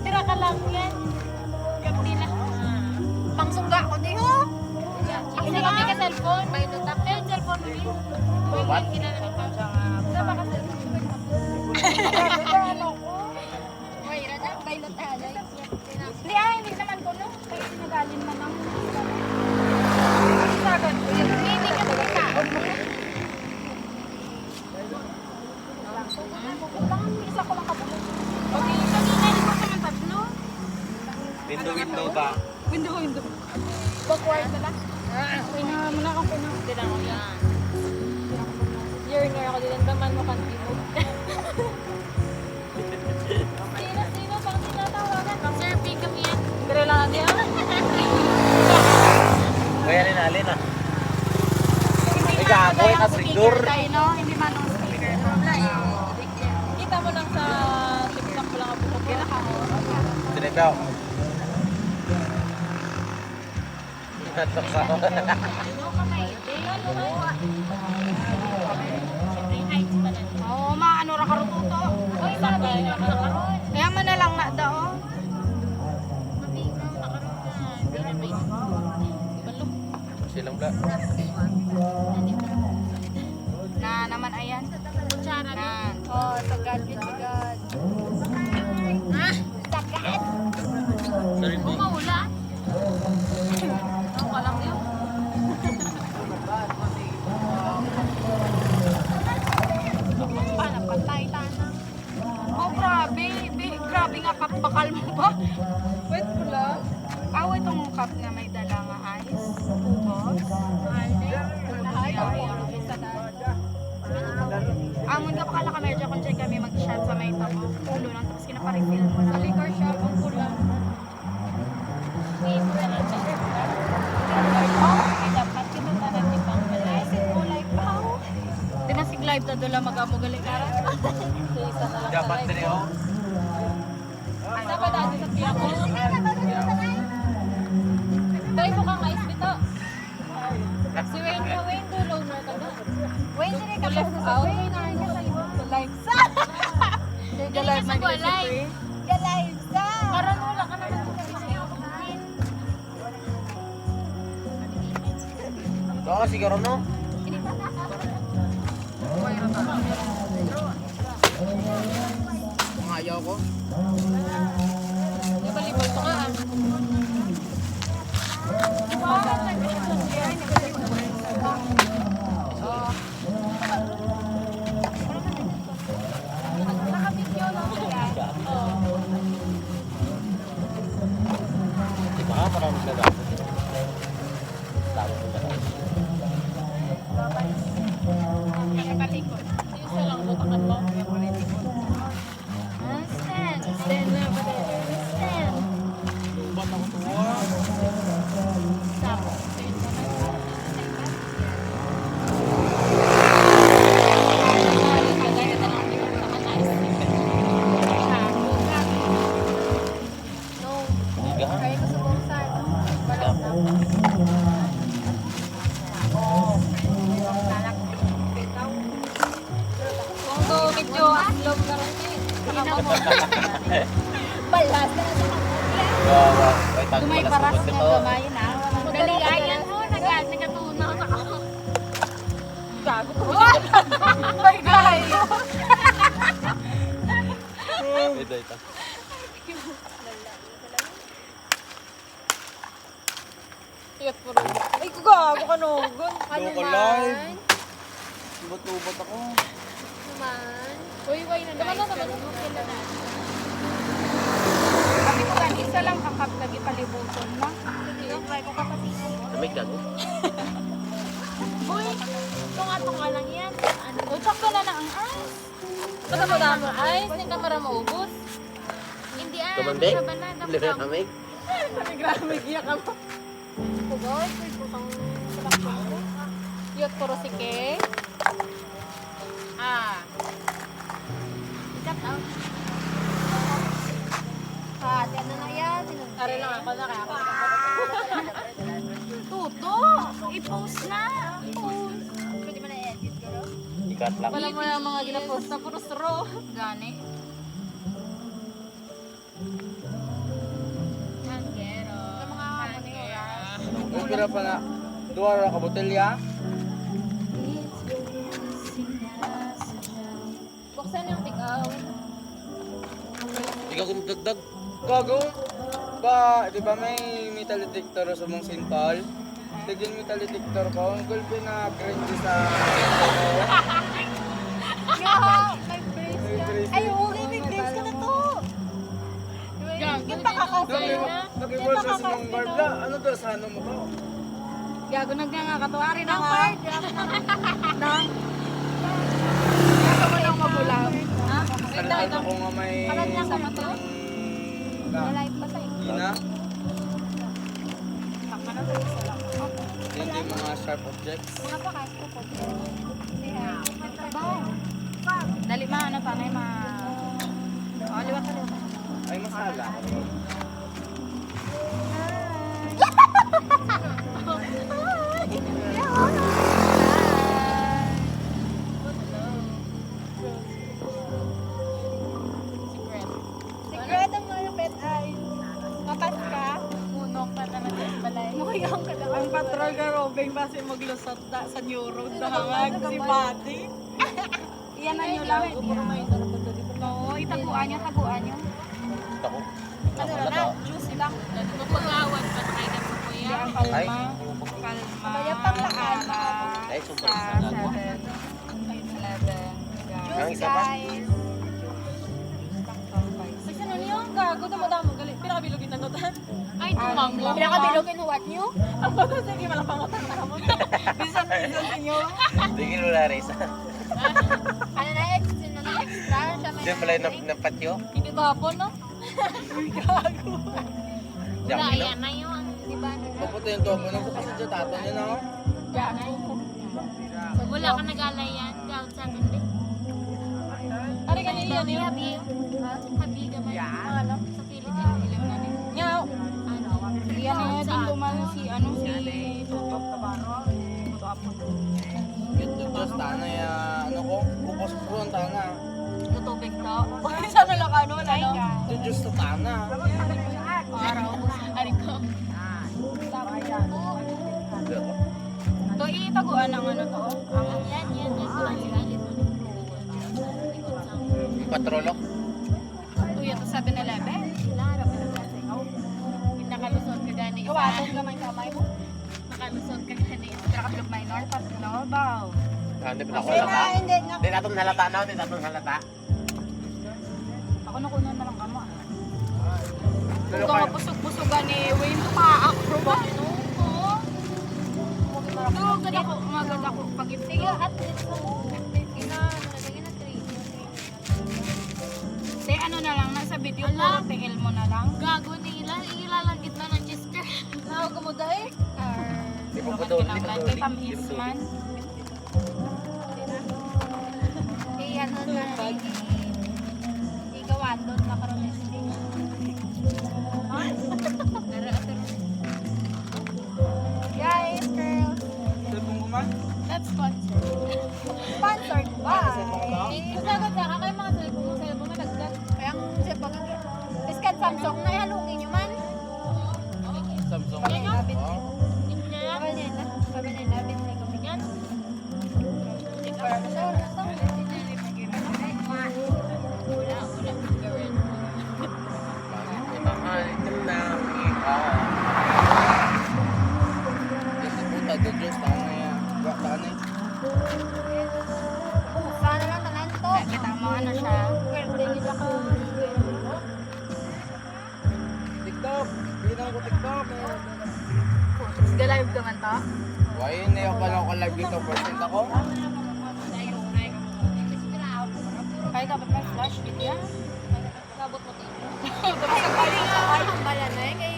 Tira ka lang yan. Gapti na. Pangsungga ko din ho. Hindi kami ka cellphone. May nutak. Kaya cellphone mo yun. What? Sama ka cellphone. Mayroon na. Bailot alay. Hindi hindi naman ko no. Kaya sinagalin na lang. Sagad ko yun. Hindi ka magkakaon mo. Isa ko lang kabulong. Okay, kanina hindi ko naman tatlo. Window ba? Window. Backward na lang. Pinawa mo na akong pinawa. Hindi na ako yan. Yearner ako din. Daman mo kanti mo. Sino pang tinatawagan? Sir, pick up yan. Pero lang niya. Kaya rin alin ah. May kapoy na siguro. Hindi man ang speaker. Kita mo lang sa TikTok ko lang ang buhok. Sinigaw. Natok sa ako. Oo, maano ra karututo. Oy, sabi na karon. Kaya man na lang na daw. Silang bla. Na naman ayan. Kutsara na. Oh, sagad yun, sagad. Sagad. Sorry, di. Maula. Ako lang yun. Panapatay tana. Oh, grabe. Grabe nga kap. Bakal mo ba? Wait ko lang. Wait itong cup na may dala nga ice. Pupos. Amon ka pakala ka medyo kung dyan kami mag-shot sa may tamo. Pulo lang tapos kinaparefill mo lang. Sa liquor shop ang pula. Dapat kita na natin pang malaisin mo live pa. Dinasig live na doon lang mag-amugali ka. Dapat din oh. Asa ba dati sa piyak ko? Try mo kang ice bito. Si Wayne dulo na ka na. Wayne dire ka pa sa Wayne na niya sa live sa. Ga-live man dito sa free. Ga-live sa. Karon wala ka naman sa Oo, siguro no. Ayaw ko. Di ba libol to ka? Di ba parang sila dapat? Tawag ko ba? Nakalikod. Isa lang butakan mo. Stand. Stand na ba tayo? Stand. Ba't ako tuwa? Stop. Higa? Kaya ko sa bungsan. Kung to medyo aslom na rin eh. Balas na sa Wow. Ay, tago Dumay pala paras sa na ito. gamay na. Dali ayan ho, nagatunaw sa ako. Gago ko. Ay, gayo. Ito, ito. Iyot po rin. Ay, gago ka no. Ano Loko man? live. Ubot-ubot ako. Naman. Uy, why na naman. Naman na na. Sabi ko gan, isa lang kakap lagi palibuton mo. Sige, try ko kapatid. Lamig ka, no? Uy, tunga-tunga lang yan. Uy, sakto na na ang ice. Baka mo damo ice, hindi ka para maubos. Hindi ah, Tumambing? sa banana Libre lamig? Grabe, giyak ako. Pugay, pwede ko kang salakot ko. Yot, puro si Kay. Cut out. Yan na yan. Tara lang ako na kaya ako. Tuto! I-post na! Post! Pwede mo na-edit ko, no? Sikat lang. Wala mo yung mga ginapost na puro straw. Gani. Hangero. Sa mga manira. Ang pira pa na. Duwara ka botelya. Buksan yung tigaw. Ikaw kung dagdag. Gago. Ba, di ba may metal detector sa mong sinpal? Tigil metal detector ko. Ang gulpi na cringy sa... May brace May brace. Ay, okay, may brace ka na to. Kita ka kasi na. Nag-ibol sa mong barbla. Ano to? Sa ano mo to? Gago nagngangakatuwari na nga. Nang. Gusto mo lang magulang. Ha? Kalala ko nga may... Kalan lang ka na to? Live pa sa inyo. Ina. Taka na to, isa lang. Hindi mga sharp objects. Mga pa kahit ko po. Trabaho. Dali ma, ano pa, may ma... O, liwat ka liwat. Ay, masala. Secret ang mga pet ay kapas ka. Munong pa naman sa balay. Muyang ka naman. Ang patrol ka Robin base maglusot da, sa New Road na hangag si Buddy. Iyan na nyo lang. Oo, itaguan nyo, taguan nyo. Ako. Ano na, juicy lang. Pagpagawan pa na kayo ng kuya. Ay. Kalma. Kaya panglaan. Ay, super sarap. 11. Ang isa pa? Kasi ano niyo? Gago, damo-damo. Galit. Pinakabilogin na notan. Ay, tumango. Pinakabilogin what nyo? Ang bata, sige, malapangotan na mo. Bisan ninyo. Tigil mo na, Reza. Ano na extra? Ano na extra? Siya may Diyan pala yung napatyo. Hindi gapon, no? Diyan mo no? na yun. Di ba? Papunta yung topo nang kasi dyan tato niya na. Wala ka nag-alay yan. Gawin sa atin, din. Ano ka niya yun? Habi. Habi ka man. Ano? Sa Philippines. Ilang na rin. Ngaw. Ano? Yan na din duman si ano si Tutok Tabaro. Yung Diyos, tana ya, ano ko? Bukos ko ang tana. Tutubig to. Sana lang ano na no. Yung Diyos to tana. Araw. Ari ko. To itaguan ang ano to. Ang yan. Patrolok. Tuyo to 7-Eleven. Nakalusot ka gani. Gawaton ka man kamay mo. Nakalusot ka gani. Trakablog minor pat no baw. Hindi pa ako halata. Hindi nga. Hindi natin halata na. Hindi natin halata. Ako nakunan na lang kamo. Pero Kung kapusog-pusogan ni Wayne pa-acro ba? Tugad ako, magad ako pag-ibig. Sige, at least mo. Nalagyan na 3. Te, ano na lang, nasa video mo, tingil mo na lang. Gago nila. Ilalagit na ng Chester. Nawag mo dahil? Hindi po po doon. Hindi po doon. Kay tamis man. Kaya ano na. Igawan doon na karoon ng sting. Guys, girls. Cellphone ko man? That's sponsored. Sponsored by? Sagot ka kayo mga cellphone mo nagdag. Kaya ang cellphone mo. Iskan Samsung na halungin nyo man. Samsung. Kaya nga? Oo. Sabi nila, binili ko yan. Wala. Mahal ka na. Yung puta, yung Diyos, tana ya. Tana ya. Sana lang tanan to. Kita mo ano siya. Pwede nila ka. TikTok. Bilang ko TikTok. Ga-live ka man to? Why na yung pala ko live dito? Percent ako? Ay, dapat may flash video. Sabot mo tayo. Ay, Ang bala na eh. Kay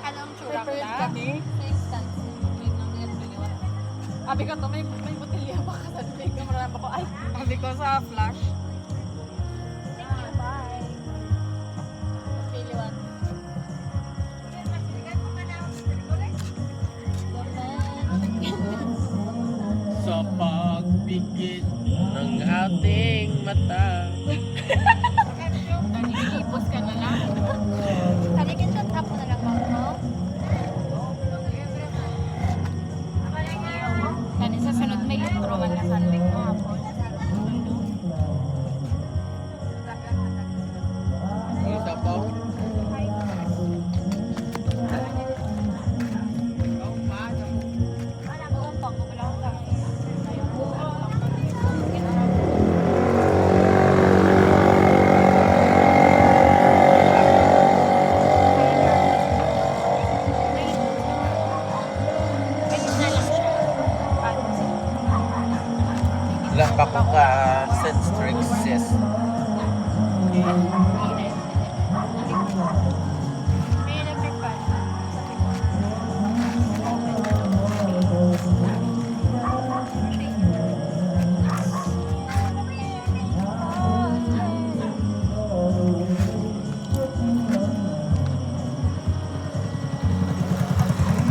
anong tsura ko Prepared na? kami. Sa instance. Wait lang, ganyan biliwan. Abi ko to, may botelya pa ka sa big. Kamara pa ko. Ay, abi ko sa flash. Thank you, bye. Biliwan. Sa pagpili. pagpipikit ng ating mata. Nanilipos ka na lang. Talikin shot up mo na lang mo. Kani sa sunod may litro man na sunbake mo hapon. Isa pa. Wala mo ang pang wala ko lang. Lampak ko ka senstrixes. May electric fan.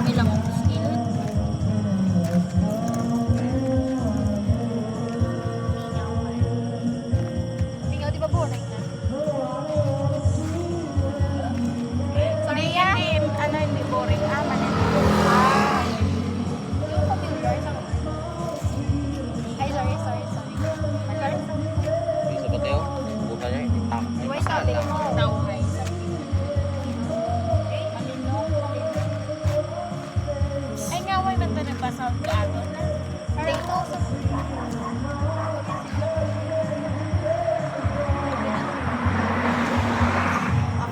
Ilang skill. Ikaw di ba bunay na? Sorry, hindi, ano, hindi boring. Manila. Yung familiar sa Ay, sorry. Sorry. Bisa ba tayo? Buka niya, itak. Why sabi mo? Tawhay. Ay nga, way man to nagpa-sound ka ato na. Dito sa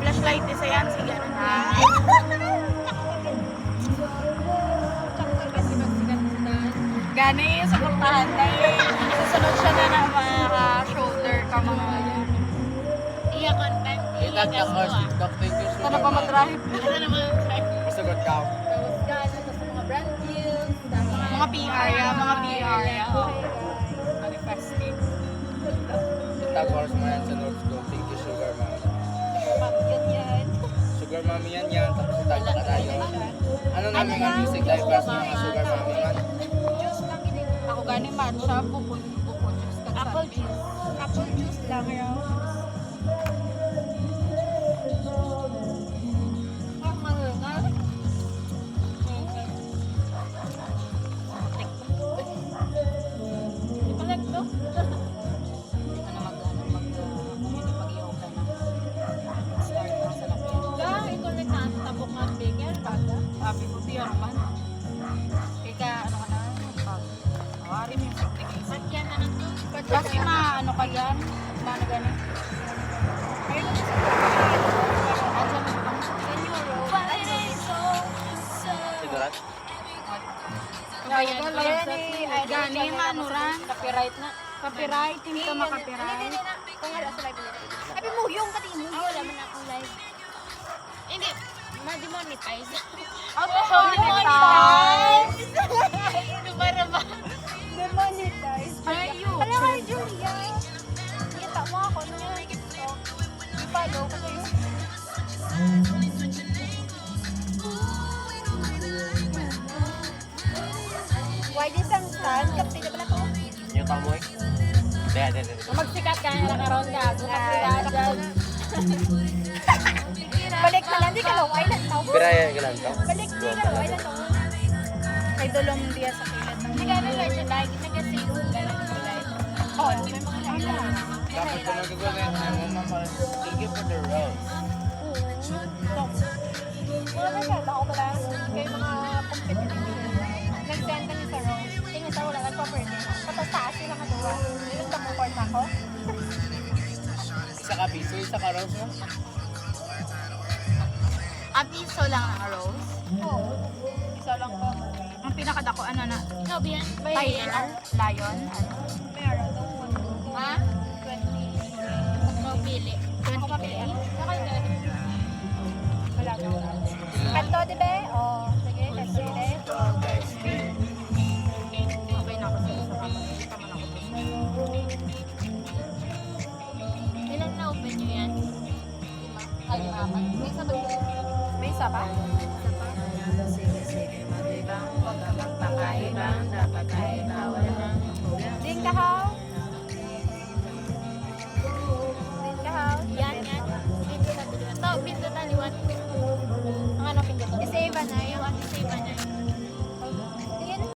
Flashlight isa yan, sige ano na. Kasi magsigat na. Gani, suportahan tayo. Susunod siya na ng mga shoulder ka mga iya content. Itak niya ka, TikTok. Thank you, Sana pa mag-drive. Ano naman? Masagot ka. Tapos gano'n, tapos mga brand deals, Mga PR, mga PR. Manifesting. Itag-horse mo yan sa North School. Thank you, Sugar Mommy. yan. Sugar Mommy yan. Tapos itag ka tayo. Ano namin ang music live bus ng mga Sugar Mommy man? Juice lang yun. Ako gani matcha, buko juice. Apple juice. Apple juice lang raw. Ang malingal. Di pa like to? Hindi ka na hindi pag-yoga na. Start na sa lakyan. Ito na ang tabok ng bigyan, baga. Sabi ko, biyar man. Ika, ano ka na? Awari mo yung pagtigil. Sakyan na nito. Kasi ano ka yan? Paano gano'n? Ayun na Andiyan na ba? Sigurat? Gani, manuran. Copyright na. Copyright, hindi ka makapyright. Kung wala sa live ulit. Sabi mo, yung pati mo. Wala man akong live. Hindi, ma-demonetize. Demonetize! Para ba? Demonetize. Ayaw. Wala ka, Julia. Kita mo ako niya. So, i-follow ko kayo. Why this ang stand? Kapit na pala ko. Yung tamo eh. Hindi. Magsikat ka na nakaroon ka. Sumaksikat dyan. Balik na lang, di ka lang. Island tao. Piraya galan to? Balik, di ka lang. Island tao. Kay Dolong Dia sa kilat. Hindi ka na lang siya lagi nag-save. Oo, may mga nila. Dapat ko nagagawin. Mama, thank you for the rose. Mga nagkata ko pala kayo mga competitive. Nag-send kami sa Rose. Tingin sa wala, nagpa-birthday. Tapos taas sila katuwa. Yung tamuport ako. Isa ka piso, isa ka rose mo. Piso lang ang rose. Oo. Isa lang ko. Ang pinakadako, ano na? No, biyan. Tiger. Lion. Ano? Meron daw. Ha? 20. No, pili. Ako mapilian. Nakay Wala daw. Kanto, di ba? Oo. Sige, let's do it. Okay na ako sa kamay. Hindi pa man ako gusto. Ilan na open nyo yan? 5? Ay, 4. May isa ba? May isa pa? Isa pa? Sige.